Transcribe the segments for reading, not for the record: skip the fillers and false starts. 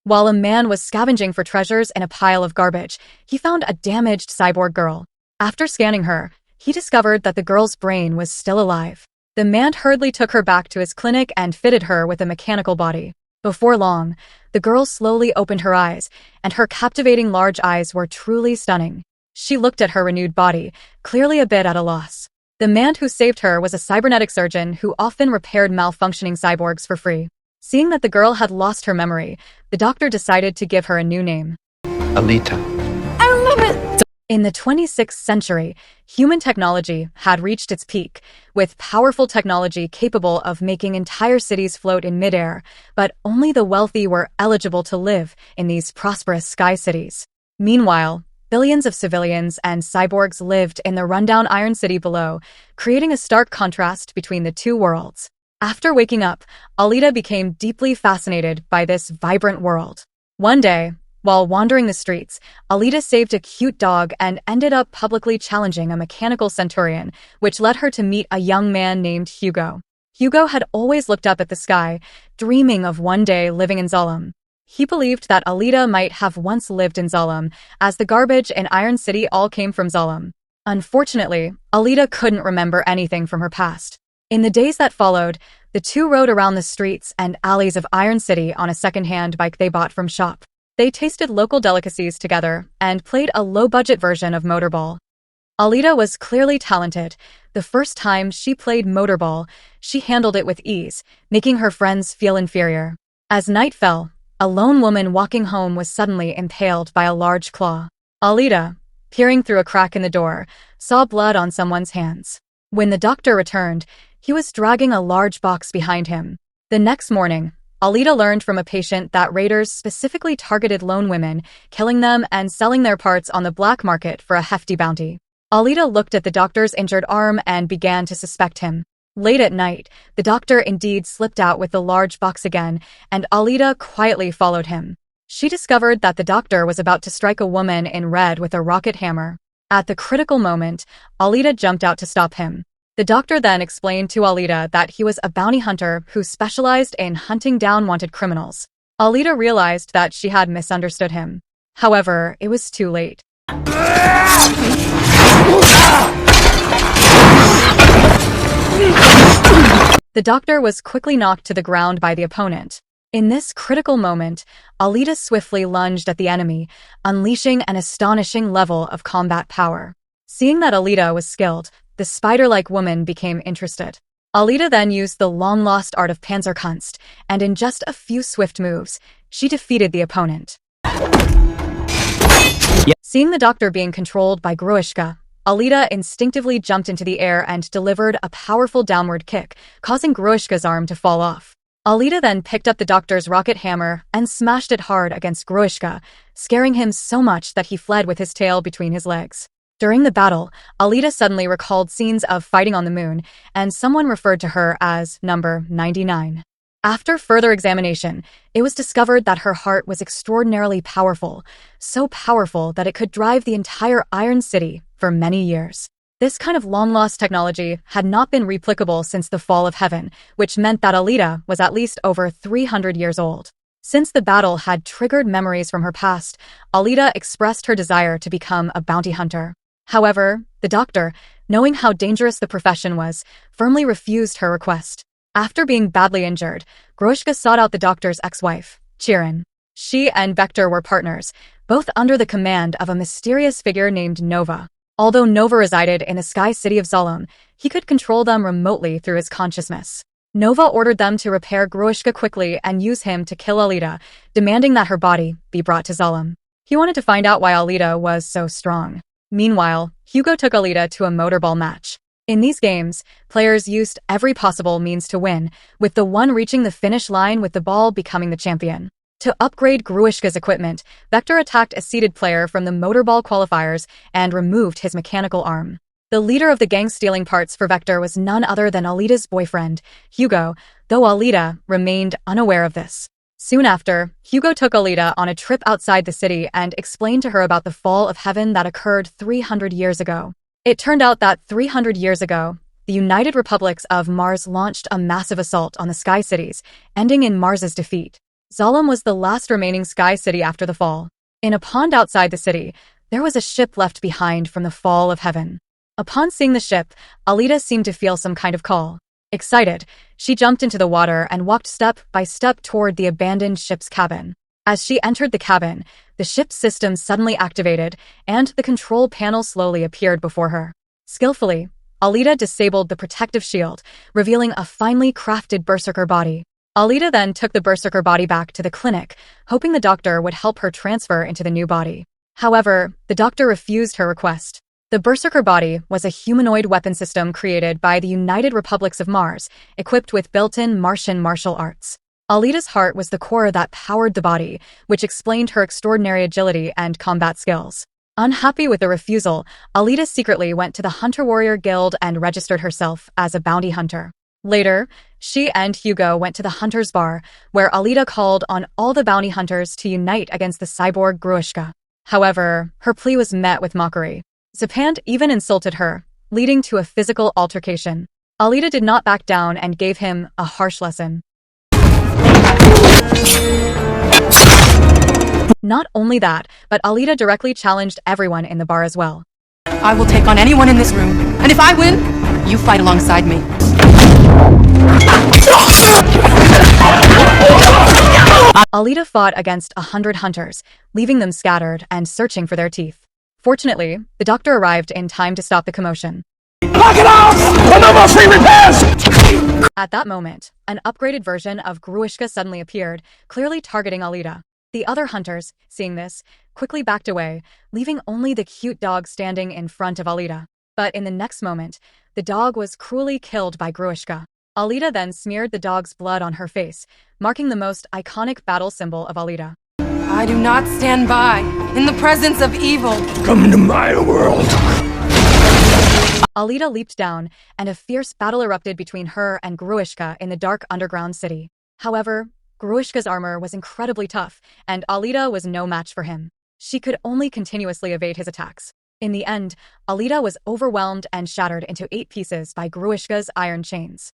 While a man was scavenging for treasures in a pile of garbage, he found a damaged cyborg girl. After scanning her, he discovered that the girl's brain was still alive. The man hurriedly took her back to his clinic and fitted her with a mechanical body. Before long, the girl slowly opened her eyes, and her captivating large eyes were truly stunning. She looked at her renewed body, clearly a bit at a loss. The man who saved her was a cybernetic surgeon who often repaired malfunctioning cyborgs for free. Seeing that the girl had lost her memory, the doctor decided to give her a new name. Alita. I love it! In the 26th century, human technology had reached its peak, with powerful technology capable of making entire cities float in midair, but only the wealthy were eligible to live in these prosperous sky cities. Meanwhile, billions of civilians and cyborgs lived in the rundown Iron City below, creating a stark contrast between the two worlds. After waking up, Alita became deeply fascinated by this vibrant world. One day, while wandering the streets, Alita saved a cute dog and ended up publicly challenging a mechanical centurion, which led her to meet a young man named Hugo. Hugo had always looked up at the sky, dreaming of one day living in Zalem. He believed that Alita might have once lived in Zalem, as the garbage in Iron City all came from Zalem. Unfortunately, Alita couldn't remember anything from her past. In the days that followed, the two rode around the streets and alleys of Iron City on a second-hand bike they bought from shop. They tasted local delicacies together and played a low-budget version of motorball. Alita was clearly talented. The first time she played motorball, she handled it with ease, making her friends feel inferior. As night fell, a lone woman walking home was suddenly impaled by a large claw. Alita, peering through a crack in the door, saw blood on someone's hands. When the doctor returned, he was dragging a large box behind him. The next morning, Alita learned from a patient that raiders specifically targeted lone women, killing them and selling their parts on the black market for a hefty bounty. Alita looked at the doctor's injured arm and began to suspect him. Late at night, the doctor indeed slipped out with the large box again, and Alita quietly followed him. She discovered that the doctor was about to strike a woman in red with a rocket hammer. At the critical moment, Alita jumped out to stop him. The doctor then explained to Alita that he was a bounty hunter who specialized in hunting down wanted criminals. Alita realized that she had misunderstood him. However, it was too late. The doctor was quickly knocked to the ground by the opponent. In this critical moment, Alita swiftly lunged at the enemy, unleashing an astonishing level of combat power. Seeing that Alita was skilled, the spider-like woman became interested. Alita then used the long-lost art of Panzerkunst, and in just a few swift moves, she defeated the opponent. Seeing the doctor being controlled by Grishka, Alita instinctively jumped into the air and delivered a powerful downward kick, causing Grishka's arm to fall off. Alita then picked up the doctor's rocket hammer and smashed it hard against Grishka, scaring him so much that he fled with his tail between his legs. During the battle, Alita suddenly recalled scenes of fighting on the moon, and someone referred to her as number 99. After further examination, it was discovered that her heart was extraordinarily powerful, so powerful that it could drive the entire Iron City for many years. This kind of long-lost technology had not been replicable since the fall of heaven, which meant that Alita was at least over 300 years old. Since the battle had triggered memories from her past, Alita expressed her desire to become a bounty hunter. However, the doctor, knowing how dangerous the profession was, firmly refused her request. After being badly injured, Grishka sought out the doctor's ex-wife, Chirin. She and Vector were partners, both under the command of a mysterious figure named Nova. Although Nova resided in the sky city of Zalem, he could control them remotely through his consciousness. Nova ordered them to repair Grishka quickly and use him to kill Alita, demanding that her body be brought to Zalem. He wanted to find out why Alita was so strong. Meanwhile, Hugo took Alita to a motorball match. In these games, players used every possible means to win, with the one reaching the finish line with the ball becoming the champion. To upgrade Grishka's equipment, Vector attacked a seeded player from the motorball qualifiers and removed his mechanical arm. The leader of the gang stealing parts for Vector was none other than Alita's boyfriend, Hugo, though Alita remained unaware of this. Soon after, Hugo took Alita on a trip outside the city and explained to her about the fall of heaven that occurred 300 years ago. It turned out that 300 years ago, the United Republics of Mars launched a massive assault on the Sky Cities, ending in Mars's defeat. Zalem was the last remaining sky city after the fall. In a pond outside the city, there was a ship left behind from the fall of heaven. Upon seeing the ship, Alita seemed to feel some kind of call. Excited, she jumped into the water and walked step by step toward the abandoned ship's cabin. As she entered the cabin, the ship's system suddenly activated, and the control panel slowly appeared before her. Skillfully, Alita disabled the protective shield, revealing a finely crafted Berserker body. Alita then took the Berserker body back to the clinic, hoping the doctor would help her transfer into the new body. However, the doctor refused her request. The Berserker body was a humanoid weapon system created by the United Republics of Mars, equipped with built-in Martian martial arts. Alita's heart was the core that powered the body, which explained her extraordinary agility and combat skills. Unhappy with the refusal, Alita secretly went to the Hunter-Warrior Guild and registered herself as a bounty hunter. Later, she and Hugo went to the Hunter's Bar, where Alita called on all the bounty hunters to unite against the cyborg Grishka. However, her plea was met with mockery. Zapand even insulted her, leading to a physical altercation. Alita did not back down and gave him a harsh lesson. Not only that, but Alita directly challenged everyone in the bar as well. I will take on anyone in this room, and if I win, you fight alongside me. Alita fought against 100 hunters, leaving them scattered and searching for their teeth. Fortunately, the doctor arrived in time to stop the commotion. Knock it off! Another free repairs! At that moment, an upgraded version of Grishka suddenly appeared, clearly targeting Alita. The other hunters, seeing this, quickly backed away, leaving only the cute dog standing in front of Alita. But in the next moment, the dog was cruelly killed by Grishka. Alita then smeared the dog's blood on her face, marking the most iconic battle symbol of Alita. I do not stand by in the presence of evil. Come to my world. Alita leaped down, and a fierce battle erupted between her and Grishka in the dark underground city. However, Grishka's armor was incredibly tough, and Alita was no match for him. She could only continuously evade his attacks. In the end, Alita was overwhelmed and shattered into 8 pieces by Grishka's iron chains.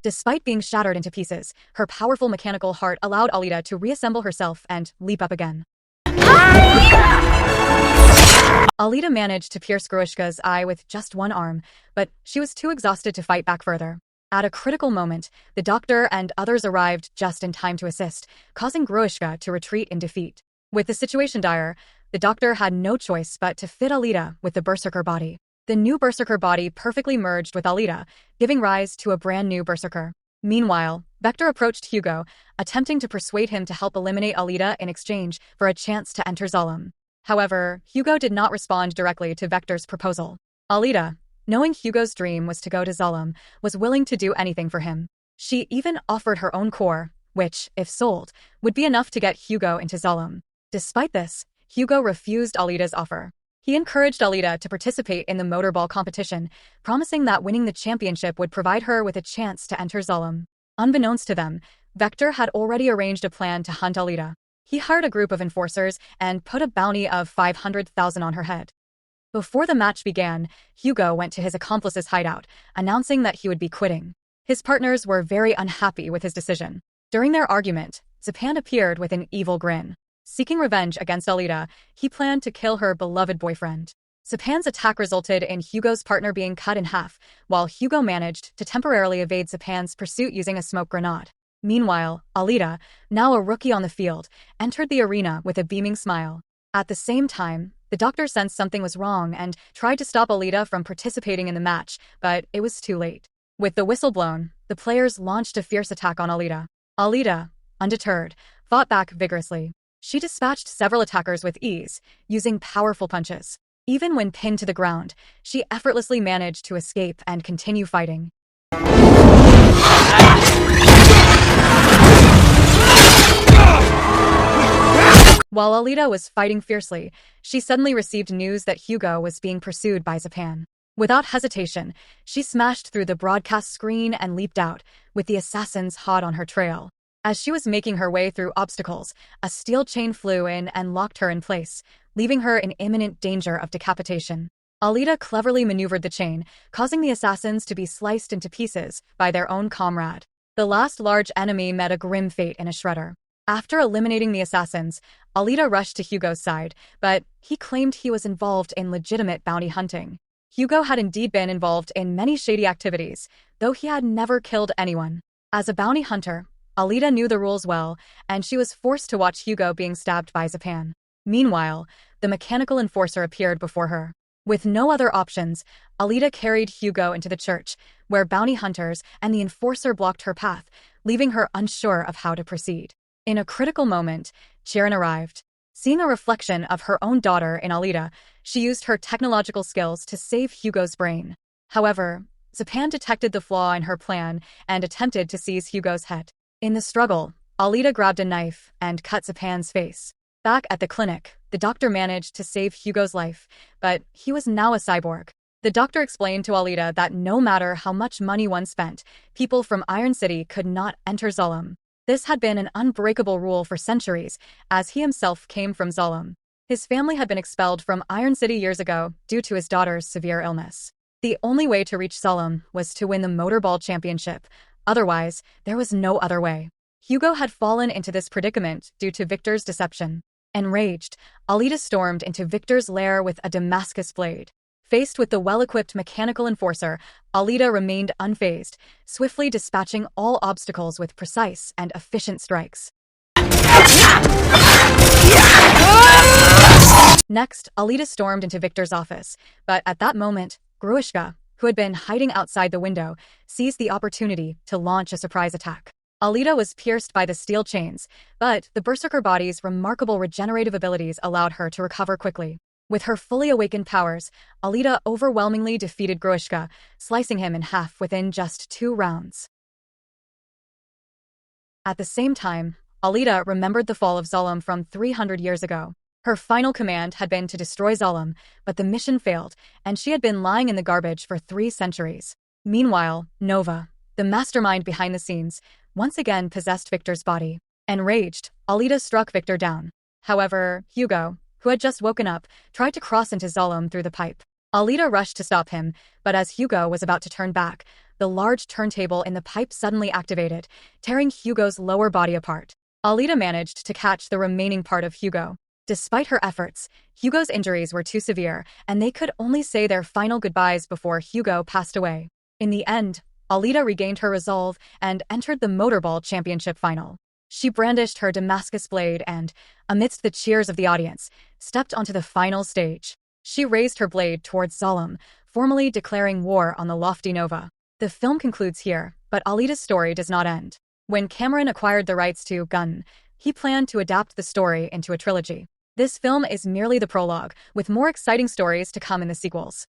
Despite being shattered into pieces, her powerful mechanical heart allowed Alita to reassemble herself and leap up again. Alita managed to pierce Grishka's eye with just one arm, but she was too exhausted to fight back further. At a critical moment, the doctor and others arrived just in time to assist, causing Grishka to retreat in defeat. With the situation dire, the doctor had no choice but to fit Alita with the Berserker body. The new Berserker body perfectly merged with Alita, giving rise to a brand new Berserker. Meanwhile, Vector approached Hugo, attempting to persuade him to help eliminate Alita in exchange for a chance to enter Zalem. However, Hugo did not respond directly to Vector's proposal. Alita, knowing Hugo's dream was to go to Zalem, was willing to do anything for him. She even offered her own core, which, if sold, would be enough to get Hugo into Zalem. Despite this, Hugo refused Alita's offer. He encouraged Alita to participate in the motorball competition, promising that winning the championship would provide her with a chance to enter Zalem. Unbeknownst to them, Vector had already arranged a plan to hunt Alita. He hired a group of enforcers and put a bounty of 500,000 on her head. Before the match began, Hugo went to his accomplice's hideout, announcing that he would be quitting. His partners were very unhappy with his decision. During their argument, Zapand appeared with an evil grin. Seeking revenge against Alita, he planned to kill her beloved boyfriend. Zapand's attack resulted in Hugo's partner being cut in half, while Hugo managed to temporarily evade Zapand's pursuit using a smoke grenade. Meanwhile, Alita, now a rookie on the field, entered the arena with a beaming smile. At the same time, the doctor sensed something was wrong and tried to stop Alita from participating in the match, but it was too late. With the whistle blown, the players launched a fierce attack on Alita. Alita, undeterred, fought back vigorously. She dispatched several attackers with ease, using powerful punches. Even when pinned to the ground, she effortlessly managed to escape and continue fighting. While Alita was fighting fiercely, she suddenly received news that Hugo was being pursued by Zapand. Without hesitation, she smashed through the broadcast screen and leaped out, with the assassins hot on her trail. As she was making her way through obstacles, a steel chain flew in and locked her in place, leaving her in imminent danger of decapitation. Alita cleverly maneuvered the chain, causing the assassins to be sliced into pieces by their own comrade. The last large enemy met a grim fate in a shredder. After eliminating the assassins, Alita rushed to Hugo's side, but he claimed he was involved in legitimate bounty hunting. Hugo had indeed been involved in many shady activities, though he had never killed anyone. As a bounty hunter, Alita knew the rules well, and she was forced to watch Hugo being stabbed by Zapan. Meanwhile, the mechanical enforcer appeared before her. With no other options, Alita carried Hugo into the church, where bounty hunters and the enforcer blocked her path, leaving her unsure of how to proceed. In a critical moment, Chiron arrived. Seeing a reflection of her own daughter in Alita, she used her technological skills to save Hugo's brain. However, Zapan detected the flaw in her plan and attempted to seize Hugo's head. In the struggle, Alita grabbed a knife and cut Zapan's face. Back at the clinic, the doctor managed to save Hugo's life, but he was now a cyborg. The doctor explained to Alita that no matter how much money one spent, people from Iron City could not enter Zolom. This had been an unbreakable rule for centuries, as he himself came from Zolom. His family had been expelled from Iron City years ago due to his daughter's severe illness. The only way to reach Zolom was to win the motorball championship. Otherwise, there was no other way. Hugo had fallen into this predicament due to Victor's deception. Enraged, Alita stormed into Victor's lair with a Damascus blade. Faced with the well-equipped mechanical enforcer, Alita remained unfazed, swiftly dispatching all obstacles with precise and efficient strikes. Next, Alita stormed into Victor's office, but at that moment, Grishka, who had been hiding outside the window, seized the opportunity to launch a surprise attack. Alita was pierced by the steel chains, but the Berserker body's remarkable regenerative abilities allowed her to recover quickly. With her fully awakened powers, Alita overwhelmingly defeated Grishka, slicing him in half within just 2 rounds. At the same time, Alita remembered the fall of Zolom from 300 years ago. Her final command had been to destroy Zolom, but the mission failed, and she had been lying in the garbage for 3 centuries. Meanwhile, Nova, the mastermind behind the scenes, once again possessed Victor's body. Enraged, Alita struck Victor down. However, Hugo, who had just woken up, tried to cross into Zolom through the pipe. Alita rushed to stop him, but as Hugo was about to turn back, the large turntable in the pipe suddenly activated, tearing Hugo's lower body apart. Alita managed to catch the remaining part of Hugo. Despite her efforts, Hugo's injuries were too severe, and they could only say their final goodbyes before Hugo passed away. In the end, Alita regained her resolve and entered the motorball championship final. She brandished her Damascus blade and, amidst the cheers of the audience, stepped onto the final stage. She raised her blade towards Zolom, formally declaring war on the lofty Nova. The film concludes here, but Alita's story does not end. When Cameron acquired the rights to Gun, he planned to adapt the story into a trilogy. This film is merely the prologue, with more exciting stories to come in the sequels.